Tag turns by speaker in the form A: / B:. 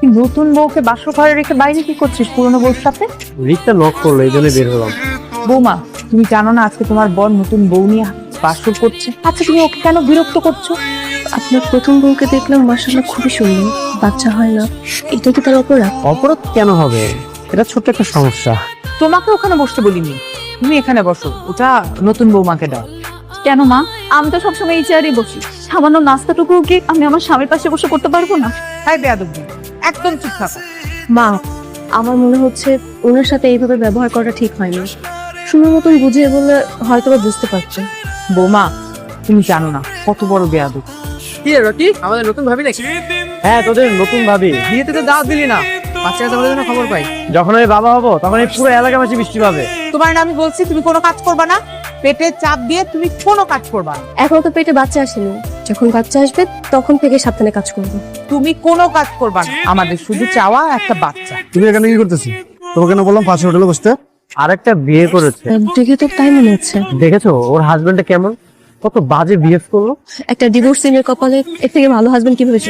A: তুই নতুন বউকে বাসর ঘরে রেখে বাইরে কি করছিস পুরনো বউর সাথে?
B: রিকটা নক করলো, এই জন্য বের হলাম।
A: বৌমা, তুমি জানো না আজকে তোমার বর নতুন বউ নিয়ে বাসর করছে? আচ্ছা, তুমি ওকে কেন বিরক্ত করছো?
C: আপনার প্রথম বউকে দেখলাম, মাশাআল্লাহ খুবই সুন্দর, বাচ্চা হয় না, এটা কি তার অপরাধ?
B: অপরাধ কেন হবে? এটা ছোট্ট একটা সমস্যা।
A: তোমাকে ওখানে বসতে বলিনি, তুমি এখানে বসো, ওটা নতুন বৌমাকে দাও।
C: কেন মা? আমি তো সবসময় এই চেয়ারই বসি, সামান্য নাস্তাটুকু কি আমি আমার স্বামীর পাশে বসে করতে পারবো না?
A: হাই বেয়াদব, একদম চুপ থাকো।
C: মা, আমার মনে হচ্ছে ওনার সাথে এইভাবে ব্যবহার করা ঠিক হয়নি। সুন্দর মতন বুঝিয়ে বললে হয়তো বা বুঝতে পারছে।
A: বৌমা, তুমি জানো না কত বড় বেয়াদব।
D: কি রে রকি, আমাদের নতুন ভাবি নাকি?
B: হ্যাঁ, তোদের নতুন ভাবি।
D: বিয়েতে তো দাওয়াত দিলি না, বাচ্চা কাচ্চা বলে যেন খবর পাই।
B: যখন আমি বাবা হবো তখন এই পুরো এলাকাবাসী বৃষ্টি পাবে।
A: তোমার না আমি বলছি তুমি কোনো কাজ করবা না, পেটে চাপ দিয়ে তুমি কোনো কাজ করবা না।
C: এখনো তো পেটে বাচ্চা আসেনি, যখন বাচ্চা আসবে তখন থেকে সাবধানে কাজ করবো।
A: তুমি কোনো কাজ করবা না, আমাদের শুধু চাওয়া একটা বাচ্চা।
E: তুমি এখানে কি করতেছি? তোমাকে না বললাম পাশে হোটেলে বসতে?
B: আরেকটা বিয়ে করেছে,
C: দেখে তো তাই মনে হচ্ছে।
B: দেখেছো ওর হাজবেন্ডটা কেমন, কত বাজে বিহেভ করলো।
C: একটা ডিভোর্স সিনের কপালে এর থেকে ভালো হাজবেন্ড কিভাবে